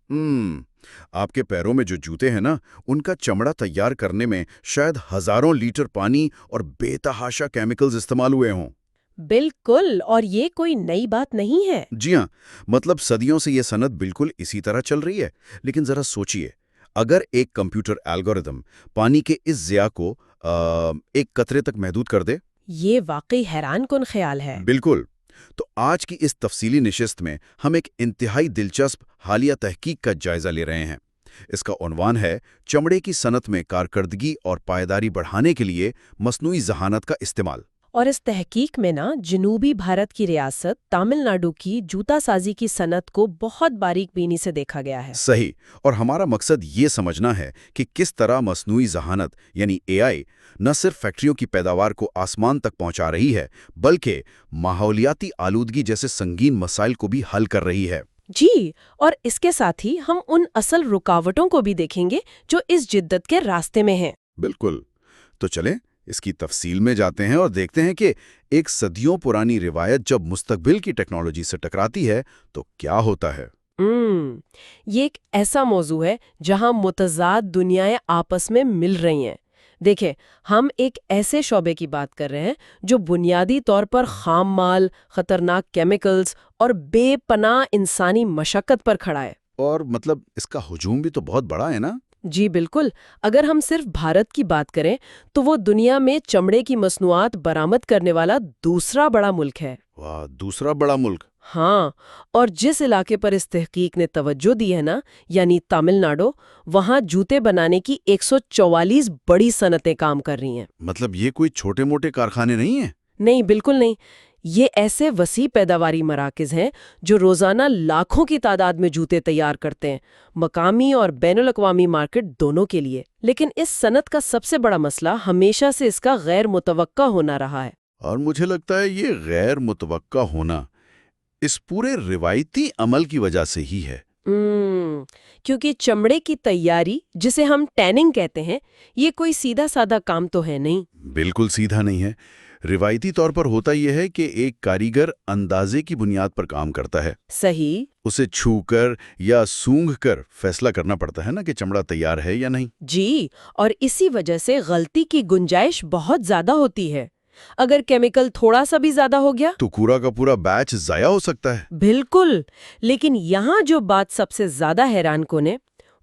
آپ کے پیروں میں جو جوتے ہیں نا، ان کا چمڑا تیار کرنے میں شاید ہزاروں لیٹر پانی اور بے تحاشا کیمیکلز استعمال ہوئے ہوں۔ بالکل، اور یہ کوئی نئی بات نہیں ہے۔ جی ہاں، مطلب صدیوں سے یہ صنعت بالکل اسی طرح چل رہی ہے۔ لیکن ذرا سوچئے، اگر ایک کمپیوٹر الگورتھم پانی کے اس ضیاع کو ایک قطرے تک محدود کر دے۔ یہ واقعی حیران کن خیال ہے۔ بالکل۔ تو آج کی اس تفصیلی نشست میں ہم ایک انتہائی دلچسپ حالیہ تحقیق کا جائزہ لے رہے ہیں۔ اس کا عنوان ہے چمڑے کی صنعت میں کارکردگی اور پائیداری بڑھانے کے لیے مصنوعی ذہانت کا استعمال۔ اور اس تحقیق میں جنوبی بھارت کی ریاست تامل ناڈو کی جوتا سازی کی صنعت کو بہت باریک بینی سے دیکھا گیا ہے۔ صحیح، اور ہمارا مقصد یہ سمجھنا ہے کہ کس طرح مصنوعی ذہانت یعنی اے آئی نہ صرف فیکٹریوں کی پیداوار کو آسمان تک پہنچا رہی ہے، بلکہ ماحولیاتی آلودگی جیسے سنگین مسائل کو بھی حل کر رہی ہے۔ جی، اور اس کے ساتھ ہی ہم ان اصل رکاوٹوں کو بھی دیکھیں گے جو اس جدت کے راستے میں ہیں۔ بالکل، تو چلیں اس کی تفصیل میں جاتے ہیں اور دیکھتے ہیں کہ ایک صدیوں پرانی روایت جب مستقبل کی ٹیکنالوجی سے ٹکراتی ہے تو کیا ہوتا ہے۔ یہ ایک ایسا موضوع ہے جہاں متضاد دنیائیں آپس میں مل رہی ہیں۔ دیکھیں، ہم ایک ایسے شعبے کی بات کر رہے ہیں جو بنیادی طور پر خام مال، خطرناک کیمیکلز اور بے پناہ انسانی مشقت پر کھڑا ہے۔ اور مطلب اس کا ہجوم بھی تو بہت بڑا ہے نا۔ جی بالکل، اگر ہم صرف بھارت کی بات کریں تو وہ دنیا میں چمڑے کی مصنوعات برآمد کرنے والا دوسرا بڑا ملک ہے۔ واہ، دوسرا بڑا ملک۔ ہاں، اور جس علاقے پر اس تحقیق نے توجہ دی ہے نا، یعنی تامل ناڈو، وہاں جوتے بنانے کی 144 بڑی صنعتیں کام کر رہی ہیں۔ مطلب یہ کوئی چھوٹے موٹے کارخانے نہیں ہیں؟ نہیں، بالکل نہیں۔ یہ ایسے وسیع پیداواری مراکز ہیں جو روزانہ لاکھوں کی تعداد میں جوتے تیار کرتے ہیں، مقامی اور بین الاقوامی مارکیٹ دونوں کے لیے۔ لیکن اس صنعت کا سب سے بڑا مسئلہ ہمیشہ سے اس کا غیر متوقع ہونا رہا ہے۔ اور مجھے لگتا ہے یہ غیر متوقع ہونا اس پورے روایتی عمل کی وجہ سے ہی ہے۔ کیونکہ چمڑے کی تیاری، جسے ہم ٹیننگ کہتے ہیں، یہ کوئی سیدھا سادہ کام تو ہے نہیں۔ بالکل سیدھا نہیں ہے۔ روایتی طور پر ہوتا یہ ہے کہ ایک کاریگر اندازے کی بنیاد پر کام کرتا ہے۔ صحیح۔ اسے چھو کر یا سونگھ کر فیصلہ کرنا پڑتا ہے نا کہ چمڑا تیار ہے یا نہیں۔ جی، اور اسی وجہ سے غلطی کی گنجائش بہت زیادہ ہوتی ہے۔ اگر کیمیکل تھوڑا سا بھی زیادہ ہو گیا تو پورا کا پورا بیچ ضائع ہو سکتا ہے۔ بالکل، لیکن یہاں جو بات سب سے زیادہ حیران کن ہے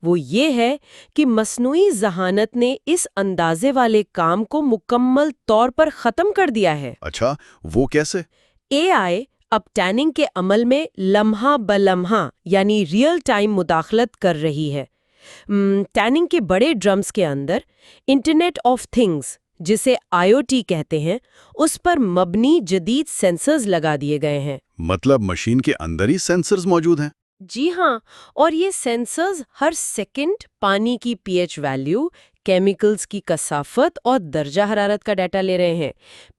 وہ یہ ہے کہ مصنوعی ذہانت نے اس اندازے والے کام کو مکمل طور پر ختم کر دیا ہے۔ اچھا، وہ کیسے؟ اے آئی اب ٹیننگ کے عمل میں لمحہ بلمحہ یعنی ریئل ٹائم مداخلت کر رہی ہے۔ ٹیننگ کے بڑے ڈرمز کے اندر انٹرنیٹ آف تھنگز، جسے IoT کہتے ہیں، اس پر مبنی جدید سینسرز لگا دیے گئے ہیں۔ مطلب مشین کے اندر ہی سینسرز موجود ہیں؟ جی ہاں، اور یہ سینسرز ہر سیکنڈ پانی کی پی ایچ ویلیو، کیمیکلز کی کثافت اور درجہ حرارت کا ڈیٹا لے رہے ہیں۔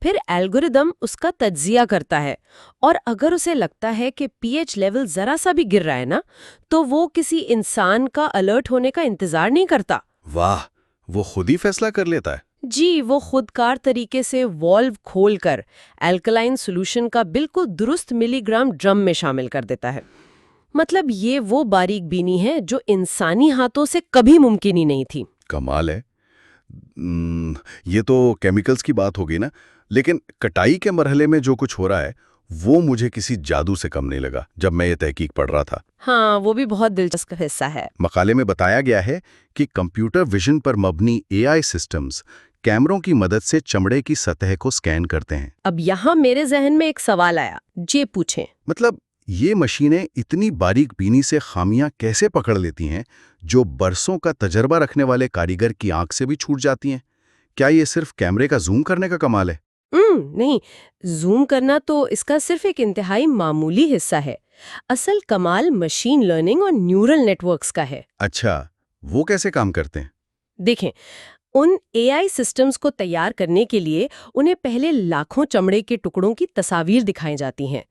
پھر الگوریدم اس کا تجزیہ کرتا ہے، اور اگر اسے لگتا ہے کہ پی ایچ لیول ذرا سا بھی گر رہا ہے نا، تو وہ کسی انسان کا الرٹ ہونے کا انتظار نہیں کرتا۔ واہ، وہ خود ہی فیصلہ کر لیتا ہے۔ جی، وہ خودکار طریقے سے والو کھول کر الکلائن سولوشن کا بالکل درست ملی گرام ڈرم میں شامل کر دیتا ہے۔ مطلب یہ وہ باریک بینی ہے جو انسانی ہاتھوں سے کبھی ممکن ہی نہیں تھی۔ کمال ہے۔ یہ تو کیمیکلز کی بات ہوگی نا، لیکن کٹائی کے مرحلے میں جو کچھ ہو رہا ہے وہ مجھے کسی جادو سے کم نہیں لگا جب میں یہ تحقیق پڑھ رہا تھا۔ ہاں، وہ بھی بہت دلچسپ حصہ ہے۔ مقالے میں بتایا گیا ہے کہ کمپیوٹر ویژن پر مبنی اے آئی سسٹمز کیمروں کی مدد سے چمڑے کی سطح کو سکین کرتے ہیں۔ اب یہاں میرے ذہن میں ایک سوال آیا، جی پوچھیں۔ مطلب یہ مشینیں اتنی باریک بینی سے خامیاں کیسے پکڑ لیتی ہیں جو برسوں کا تجربہ رکھنے والے کاریگر کی آنکھ سے بھی چھوٹ جاتی ہیں؟ کیا یہ صرف کیمرے کا زوم کرنے کا کمال ہے؟ نہیں، زوم کرنا تو اس کا صرف ایک انتہائی معمولی حصہ ہے۔ اصل کمال مشین لرننگ اور نیورل نیٹ ورکس کا ہے۔ اچھا، وہ کیسے کام کرتے ہیں؟ دیکھیں، ان اے آئی سسٹمز کو تیار کرنے کے لیے انہیں پہلے لاکھوں چمڑے کے ٹکڑوں کی تصاویر دکھائی جاتی ہیں،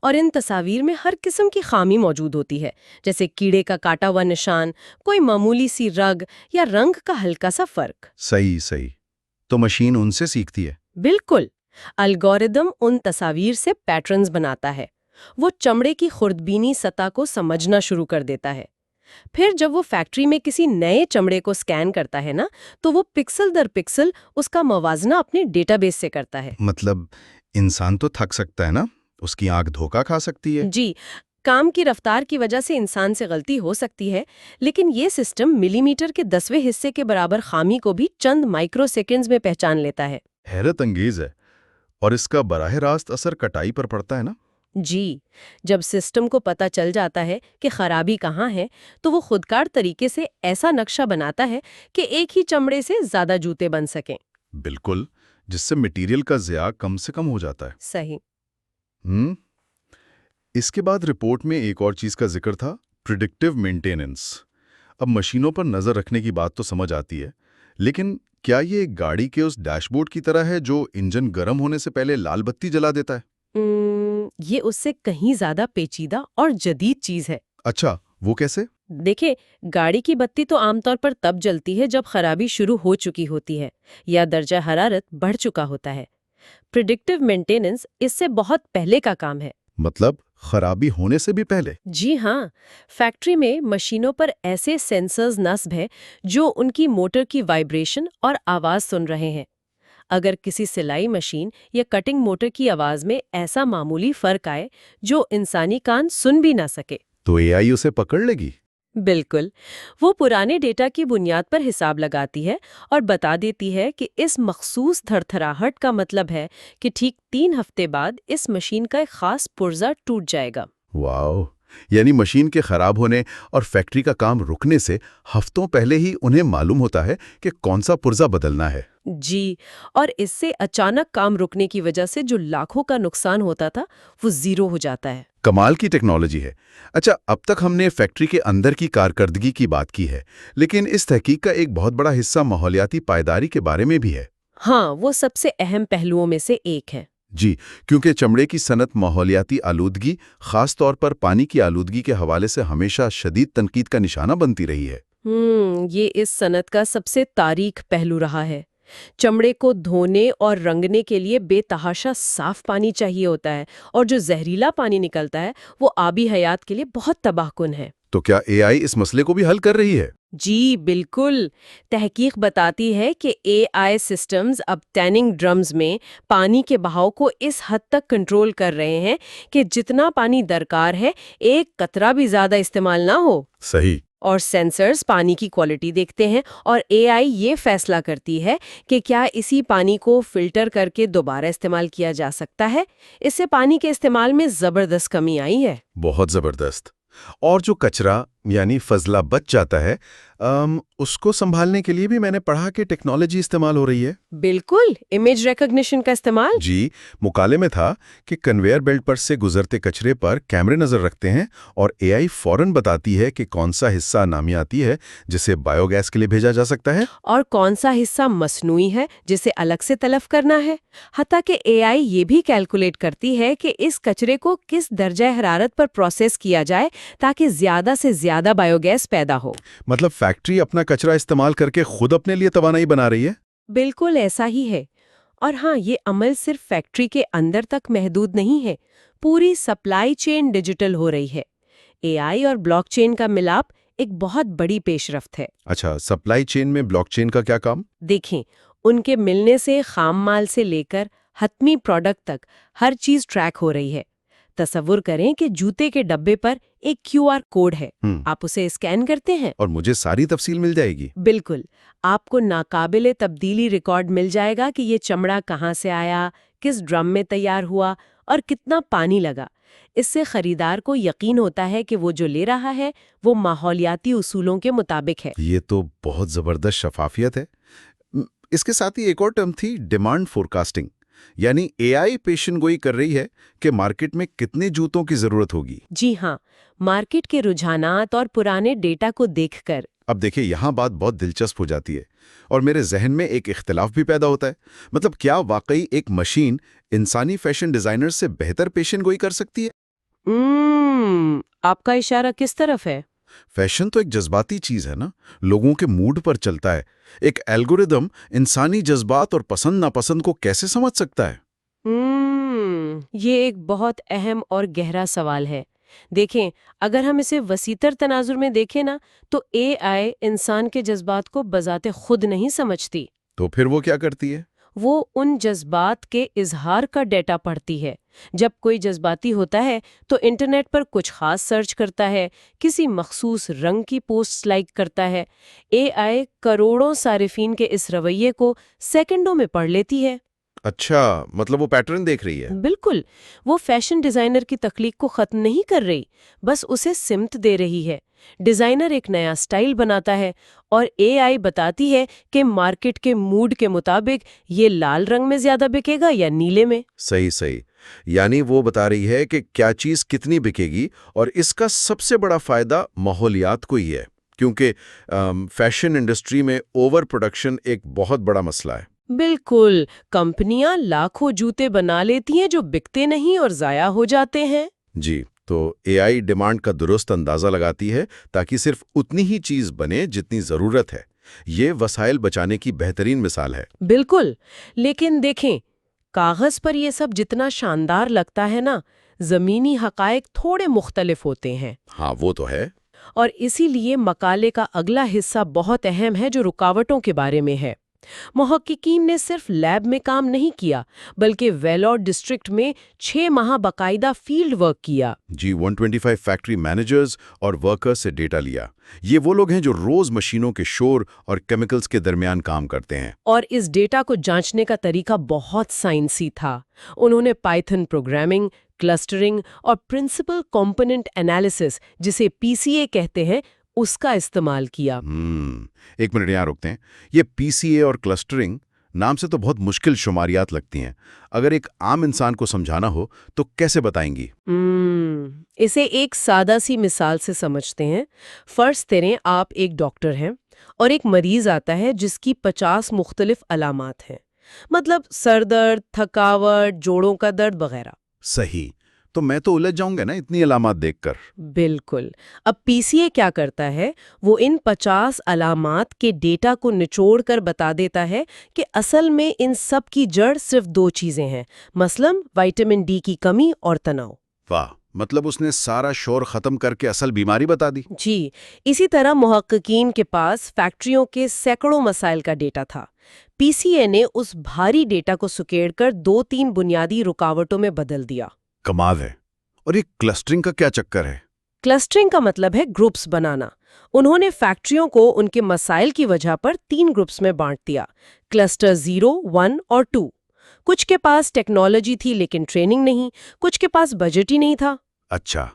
اور ان تصاویر میں ہر قسم کی خامی موجود ہوتی ہے، جیسے کیڑے کا کاٹا ہوا نشان، کوئی معمولی سی رگ یا رنگ کا ہلکا سا فرق۔ صحیح۔ تو مشین ان سے سیکھتی ہے؟ بالکل، الگوریدم ان تصاویر سے پیٹرنز بناتا ہے۔ وہ چمڑے کی خوردبینی سطح کو سمجھنا شروع کر دیتا ہے۔ پھر جب وہ فیکٹری میں کسی نئے چمڑے کو سکین کرتا ہے نا تو وہ پکسل در پکسل اس کا موازنہ اپنے ڈیٹا بیس سے کرتا ہے۔ مطلب انسان تو تھک سکتا ہے نا، اس کی آنکھ دھوکہ کھا سکتی ہے۔ جی، کام کی رفتار کی وجہ سے انسان سے غلطی ہو سکتی ہے، لیکن یہ سسٹم ملی میٹر کے 10ویں حصے کے برابر خامی کو بھی چند مائکرو سیکنڈز میں پہچان لیتا ہے۔ حیرت انگیز ہے۔ اور اس کا براہ راست اثر کٹائی پر پڑتا ہے نا؟ جی، جب سسٹم کو پتہ چل جاتا ہے کہ خرابی کہاں ہے تو وہ خودکار طریقے سے ایسا نقشہ بناتا ہے کہ ایک ہی چمڑے سے زیادہ جوتے بن سکیں۔ بالکل، جس سے مٹیریل کا ضیاع کم سے کم ہو جاتا ہے۔ صحیح۔ اس کے بعد رپورٹ میں ایک اور چیز کا ذکر تھا، پریڈکٹیو مینٹیننس۔ اب مشینوں پر نظر رکھنے کی بات تو سمجھ آتی ہے، لیکن کیا یہ ایک گاڑی کے اس ڈیش بورڈ کی طرح ہے جو انجن گرم ہونے سے پہلے لال بتی جلا دیتا ہے؟ یہ اس سے کہیں زیادہ پیچیدہ اور جدید چیز ہے۔ اچھا، وہ کیسے؟ دیکھیں، گاڑی کی بتی تو عام طور پر تب جلتی ہے جب خرابی شروع ہو چکی ہوتی ہے یا درجہ حرارت بڑھ چکا ہوتا ہے۔ پریڈکٹیو مینٹیننس اس سے بہت پہلے کا کام ہے۔ مطلب خرابی ہونے سے بھی پہلے؟ جی ہاں، فیکٹری میں مشینوں پر ایسے سینسرز نصب ہیں جو ان کی موٹر کی وائبریشن اور آواز سن رہے ہیں۔ اگر کسی سلائی مشین یا کٹنگ موٹر کی آواز میں ایسا معمولی فرق آئے جو انسانی کان سن بھی نہ سکے تو اے آئی اسے پکڑ لے گی؟ بالکل، وہ پرانے ڈیٹا کی بنیاد پر حساب لگاتی ہے اور بتا دیتی ہے کہ اس مخصوص تھرتھراہٹ کا مطلب ہے کہ ٹھیک 3 ہفتے بعد اس مشین کا ایک خاص پرزہ ٹوٹ جائے گا۔ واو! یعنی مشین کے خراب ہونے اور فیکٹری کا کام رکنے سے ہفتوں پہلے ہی انہیں معلوم ہوتا ہے کہ کون سا پرزہ بدلنا ہے۔ جی، اور اس سے اچانک کام رکنے کی وجہ سے جو لاکھوں کا نقصان ہوتا تھا وہ زیرو ہو جاتا ہے۔ کمال کی ٹیکنالوجی ہے۔ اچھا، اب تک ہم نے فیکٹری کے اندر کی کارکردگی کی بات کی ہے، لیکن اس تحقیق کا ایک بہت بڑا حصہ ماحولیاتی پائیداری کے بارے میں بھی ہے۔ ہاں، وہ سب سے اہم پہلوؤں میں سے ایک ہے۔ جی، کیونکہ چمڑے کی صنعت ماحولیاتی آلودگی، خاص طور پر پانی کی آلودگی کے حوالے سے ہمیشہ شدید تنقید کا نشانہ بنتی رہی ہے۔ یہ اس صنعت کا سب سے تاریک پہلو رہا ہے۔ چمڑے کو دھونے اور رنگنے کے لیے بے تحاشا صاف پانی چاہیے ہوتا ہے، اور جو زہریلا پانی نکلتا ہے وہ آبی حیات کے لیے بہت تباہ کن ہے۔ تو کیا اے آئی اس مسئلے کو بھی حل کر رہی ہے؟ جی بالکل، تحقیق بتاتی ہے کہ اے آئی سسٹمز اب ٹیننگ ڈرمز میں پانی کے بہاؤ کو اس حد تک کنٹرول کر رہے ہیں کہ جتنا پانی درکار ہے ایک قطرہ بھی زیادہ استعمال نہ ہو۔ صحیح۔ اور سینسرز پانی کی کوالٹی دیکھتے ہیں اور اے آئی یہ فیصلہ کرتی ہے کہ کیا اسی پانی کو فلٹر کر کے دوبارہ استعمال کیا جا سکتا ہے۔ اس سے پانی کے استعمال میں زبردست کمی آئی ہے۔ بہت زبردست۔ اور جو کچرا یعنی فضلہ بچ جاتا ہے، اس کو سنبھالنے کے لیے بھی میں نے پڑھا کہ ٹیکنالوجی استعمال ہو رہی ہے۔ بالکل، امیج ریکگنیشن کا استعمال۔ جی، مقالے میں تھا کہ کنویئر بیلٹ پر سے گزرتے کچرے پر کیمرے نظر رکھتے ہیں اور اے آئی فوراً بتاتی ہے کہ کون سا حصہ نامیاتی ہے جسے بایو گیس کے لیے بھیجا جا سکتا ہے، اور کون سا حصہ مصنوعی ہے جسے الگ سے تلف کرنا ہے۔ حتیٰ کہ اے آئی یہ بھی کیلکولیٹ کرتی ہے کہ اس کچرے کو کس درجہ حرارت پر پروسیس کیا جائے تاکہ زیادہ سے زیادہ بایو گیس پیدا ہو۔ مطلب فیکٹری اپنا کچرا استعمال کر کے خود اپنے لیے توانائی بنا رہی ہے؟ بالکل ایسا ہی ہے۔ اور ہاں، یہ عمل صرف فیکٹری کے اندر تک محدود نہیں ہے، پوری سپلائی چین ڈیجیٹل ہو رہی ہے۔ اے آئی اور بلاک چین کا ملاپ ایک بہت بڑی پیش رفت ہے۔ اچھا، سپلائی چین میں بلاک چین کا کیا کام؟ دیکھیں، ان کے ملنے سے خام مال سے لے کر حتمی پروڈکٹ تک ہر چیز ٹریک ہو رہی ہے۔ تصور کریں کہ جوتے کے ڈبے پر ایک کیو آر کوڈ ہے، آپ اسے اسکین کرتے ہیں اور مجھے ساری تفصیل مل جائے گی؟ بالکل، آپ کو ناقابل تبدیلی ریکارڈ مل جائے گا کہ یہ چمڑا کہاں سے آیا، کس ڈرم میں تیار ہوا اور کتنا پانی لگا۔ اس سے خریدار کو یقین ہوتا ہے کہ وہ جو لے رہا ہے وہ ماحولیاتی اصولوں کے مطابق ہے۔ یہ تو بہت زبردست شفافیت ہے۔ اس کے ساتھ ہی ایک اور ٹرم تھی، ڈیمانڈ فورکاسٹنگ، یعنی اے آئی پیشن گوئی کر رہی ہے کہ مارکیٹ میں کتنے جوتوں کی ضرورت ہوگی۔ جی ہاں، مارکیٹ کے رجحانات اور پرانے ڈیٹا کو دیکھ کر۔ اب دیکھیں، یہاں بات بہت دلچسپ ہو جاتی ہے اور میرے ذہن میں ایک اختلاف بھی پیدا ہوتا ہے۔ مطلب کیا واقعی ایک مشین انسانی فیشن ڈیزائنر سے بہتر پیشن گوئی کر سکتی ہے؟ آپ کا اشارہ کس طرف ہے؟ فیشن تو ایک جذباتی چیز ہے نا، لوگوں کے موڈ پر چلتا ہے۔ ایک الگوریدم انسانی جذبات اور پسند ناپسند کو کیسے سمجھ سکتا ہے؟ یہ ایک بہت اہم اور گہرا سوال ہے۔ دیکھیں، اگر ہم اسے وسیعتر تناظر میں دیکھیں نا، تو اے آئی انسان کے جذبات کو بذات خود نہیں سمجھتی۔ تو پھر وہ کیا کرتی ہے؟ وہ ان جذبات کے اظہار کا ڈیٹا پڑھتی ہے۔ جب کوئی جذباتی ہوتا ہے تو انٹرنیٹ پر کچھ خاص سرچ کرتا ہے، کسی مخصوص رنگ کی پوسٹ لائک کرتا ہے، اے آئی کروڑوں صارفین کے اس رویے کو سیکنڈوں میں پڑھ لیتی ہے۔ اچھا، مطلب وہ پیٹرن دیکھ رہی ہے۔ بالکل، وہ فیشن ڈیزائنر کی تخلیق کو ختم نہیں کر رہی، بس اسے سمت دے رہی ہے۔ ڈیزائنر ایک نیا سٹائل بناتا ہے اور اے آئی بتاتی ہے کہ مارکیٹ کے موڈ کے مطابق یہ لال رنگ میں زیادہ بکے گا یا نیلے میں۔ صحیح۔ یعنی وہ بتا رہی ہے کہ کیا چیز کتنی بکے گی، اور اس کا سب سے بڑا فائدہ ماحولیات کو ہی ہے، کیونکہ فیشن انڈسٹری میں اوور پروڈکشن ایک بہت بڑا مسئلہ ہے۔ بالکل، کمپنیاں لاکھوں جوتے بنا لیتی ہیں جو بکتے نہیں اور ضائع ہو جاتے ہیں۔ جی، تو اے آئی ڈیمانڈ کا درست اندازہ لگاتی ہے تاکہ صرف اتنی ہی چیز بنے جتنی ضرورت ہے۔ یہ وسائل بچانے کی بہترین مثال ہے۔ بالکل، لیکن دیکھیں، کاغذ پر یہ سب جتنا شاندار لگتا ہے نا، زمینی حقائق تھوڑے مختلف ہوتے ہیں۔ ہاں، وہ تو ہے۔ اور اسی لیے مقالے کا اگلا حصہ بہت اہم ہے، جو رکاوٹوں کے بارے میں ہے۔ محققین نے صرف لیب میں کام نہیں کیا، بلکہ ویلور ڈسٹرکٹ میں 6 ماہ باقاعدہ فیلڈ ورک کیا۔ جی، 125 فیکٹری مینیجرز اور ورکرز سے ڈیٹا لیا۔ یہ وہ لوگ ہیں جو روز مشینوں کے شور اور کیمیکلز کے درمیان کام کرتے ہیں۔ اور اس ڈیٹا کو جانچنے کا طریقہ بہت سائنسی تھا۔ انہوں نے پائتھن پروگرامنگ، کلسٹرنگ اور پرنسپل کمپوننٹ انالیسس، جسے PCA کہتے ہیں، اس کا استعمال کیا۔ ایک منٹ یہاں رکتے ہیں۔ یہ PCA اور کلسٹرنگ نام سے تو بہت مشکل شماریات لگتی ہیں۔ اگر ایک عام انسان کو سمجھانا ہو تو کیسے بتائیں گی؟ اسے ایک سادہ سی مثال سے سمجھتے ہیں۔ فرض کریں آپ ایک ڈاکٹر ہیں اور ایک مریض آتا ہے جس کی 50 مختلف علامات ہیں، مطلب سر درد، تھکاوٹ، جوڑوں کا درد وغیرہ۔ صحیح، تو میں تو الجھ جاؤں گا نا اتنی علامات دیکھ کر۔ بالکل۔ اب PCA کیا کرتا ہے؟ وہ ان 50 علامات کے ڈیٹا کو نچوڑ کر بتا دیتا ہے کہ اصل میں ان سب کی جڑ صرف 2 چیزیں ہیں، مثلاً وٹامن ڈی کی کمی اور تناؤ۔ واہ، مطلب اس نے سارا شور ختم کر کے اصل بیماری بتا دی۔ جی، اسی طرح محققین کے پاس فیکٹریوں کے سینکڑوں مسائل کا ڈیٹا تھا۔ PCA نے اس بھاری ڈیٹا کو سکیڑ کر 2-3 بنیادی رکاوٹوں میں بدل دیا۔ کمال ہے۔ اور یہ کلسٹرنگ کا کیا چکر ہے؟ کلسٹرنگ کا مطلب ہے گروپس بنانا۔ انہوں نے فیکٹریوں کو ان کے مسائل کی وجہ پر 3 گروپس میں بانٹ دیا، کلسٹر 0، 1 اور 2۔ کچھ کے پاس ٹیکنالوجی تھی لیکن ٹریننگ نہیں، کچھ کے پاس بجٹ ہی نہیں تھا۔ اچھا،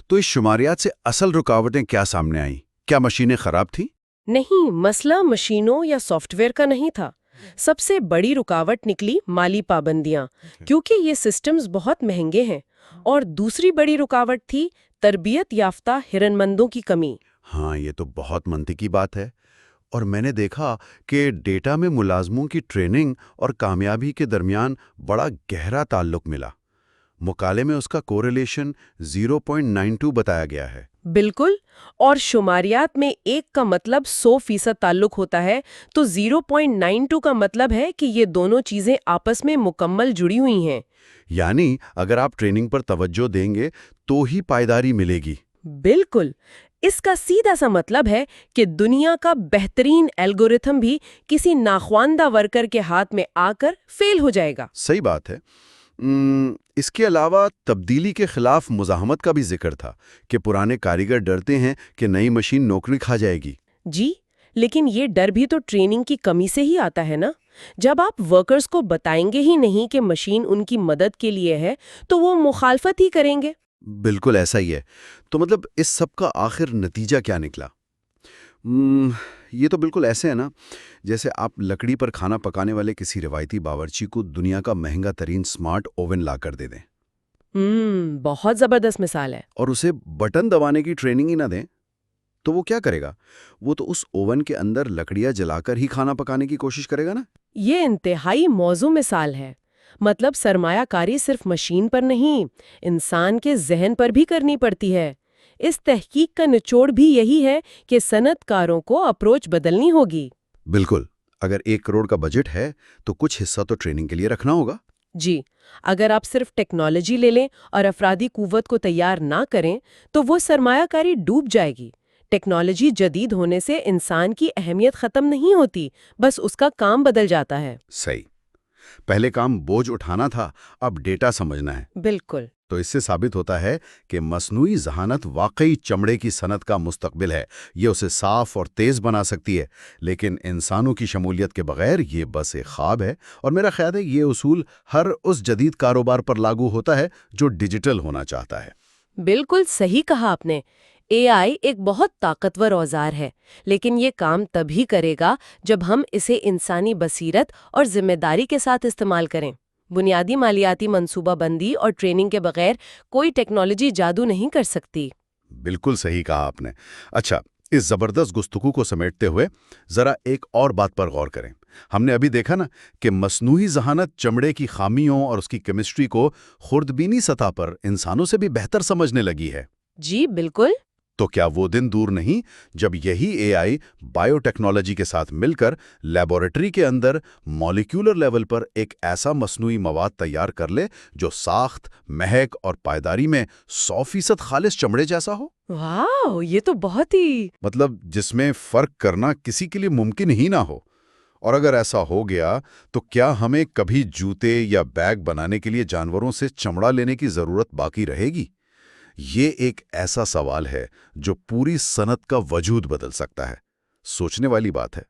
تو اس شماریات سے اصل رکاوٹیں کیا سامنے آئیں؟ کیا مشینیں خراب تھیں؟ نہیں، مسئلہ مشینوں یا سافٹ ویئر کا نہیں تھا۔ سب سے بڑی رکاوٹ نکلی مالی پابندیاں، کیونکہ یہ سسٹمز بہت مہنگے ہیں، اور دوسری بڑی رکاوٹ تھی تربیت یافتہ ہنرمندوں کی کمی۔ ہاں، یہ تو بہت منطقی بات ہے۔ اور میں نے دیکھا کہ ڈیٹا میں ملازموں کی ٹریننگ اور کامیابی کے درمیان بڑا گہرا تعلق ملا۔ مقالے میں اس کا کوریلیشن 0.92 بتایا گیا ہے۔ بالکل، اور شماریات میں 1 کا مطلب 100% تعلق ہوتا ہے، تو 0.92 کا مطلب ہے کہ یہ دونوں چیزیں آپس میں مکمل جڑی ہوئی ہیں۔ یعنی اگر آپ ٹریننگ پر توجہ دیں گے تو ہی پائیداری ملے گی۔ بالکل، اس کا سیدھا سا مطلب ہے کہ دنیا کا بہترین الگورتھم بھی کسی ناخواندہ ورکر کے ہاتھ میں آ کر فیل ہو جائے گا۔ صحیح بات ہے۔ اس کے علاوہ تبدیلی کے خلاف مزاحمت کا بھی ذکر تھا کہ پرانے کاریگر ڈرتے ہیں کہ نئی مشین نوکری کھا جائے گی۔ جی، لیکن یہ ڈر بھی تو ٹریننگ کی کمی سے ہی آتا ہے نا۔ جب آپ ورکرز کو بتائیں گے ہی نہیں کہ مشین ان کی مدد کے لیے ہے، تو وہ مخالفت ہی کریں گے۔ بالکل ایسا ہی ہے۔ تو مطلب اس سب کا آخر نتیجہ کیا نکلا؟ یہ تو بالکل ایسے ہے نا جیسے آپ لکڑی پر کھانا پکانے والے کسی روایتی باورچی کو دنیا کا مہنگا ترین سمارٹ اوون لا کر دے دیں۔ بہت زبردست مثال ہے۔ اور اسے بٹن دبانے کی ٹریننگ ہی نہ دیں تو وہ کیا کرے گا؟ وہ تو اس اوون کے اندر لکڑیاں جلا کر ہی کھانا پکانے کی کوشش کرے گا نا۔ یہ انتہائی موزوں مثال ہے۔ مطلب سرمایہ کاری صرف مشین پر نہیں، انسان کے ذہن پر بھی کرنی پڑتی ہے۔ اس تحقیق کا نچوڑ بھی یہی ہے کہ صنعت کاروں کو اپروچ بدلنی ہوگی۔ بالکل، اگر 1 کروڑ کا بجٹ ہے تو کچھ حصہ تو ٹریننگ کے لیے رکھنا ہوگا۔ جی، اگر آپ صرف ٹیکنالوجی لے لیں اور افرادی قوت کو تیار نہ کریں تو وہ سرمایہ کاری ڈوب جائے گی۔ ٹیکنالوجی جدید ہونے سے انسان کی اہمیت ختم نہیں ہوتی، بس اس کا کام بدل جاتا ہے۔ صحیح۔ پہلے کام بوجھ اٹھانا تھا، اب ڈیٹا سمجھنا ہے۔ بالکل۔ تو اس سے ثابت ہوتا ہے کہ مصنوعی ذہانت واقعی چمڑے کی صنعت کا مستقبل ہے۔ یہ اسے صاف اور تیز بنا سکتی ہے، لیکن انسانوں کی شمولیت کے بغیر یہ بس ایک خواب ہے۔ اور میرا خیال ہے یہ اصول ہر اس جدید کاروبار پر لاگو ہوتا ہے جو ڈیجیٹل ہونا چاہتا ہے۔ بالکل صحیح کہا آپ نے۔ اے آئی ایک بہت طاقتور اوزار ہے، لیکن یہ کام تبھی کرے گا جب ہم اسے انسانی بصیرت اور ذمہ داری کے ساتھ استعمال کریں۔ بنیادی مالیاتی منصوبہ بندی اور ٹریننگ کے بغیر کوئی ٹیکنالوجی جادو نہیں کر سکتی۔ بالکل صحیح کہا آپ نے۔ اچھا، اس زبردست گفتگو کو سمیٹتے ہوئے ذرا ایک اور بات پر غور کریں۔ ہم نے ابھی دیکھا نا کہ مصنوعی ذہانت چمڑے کی خامیوں اور اس کی کیمسٹری کو خوردبینی سطح پر انسانوں سے بھی بہتر سمجھنے لگی ہے۔ جی بالکل۔ تو کیا وہ دن دور نہیں جب یہی اے آئی بائیو ٹیکنالوجی کے ساتھ مل کر لیبارٹری کے اندر مالیکولر لیول پر ایک ایسا مصنوعی مواد تیار کر لے جو ساخت، مہک اور پائیداری میں 100% خالص چمڑے جیسا ہو؟ واو، یہ تو بہت ہی مطلب جس میں فرق کرنا کسی کے لیے ممکن ہی نہ ہو۔ اور اگر ایسا ہو گیا تو کیا ہمیں کبھی جوتے یا بیگ بنانے کے لیے جانوروں سے چمڑا لینے کی ضرورت باقی رہے گی؟ یہ ایک ایسا سوال ہے جو پوری صنعت کا وجود بدل سکتا ہے۔ سوچنے والی بات ہے۔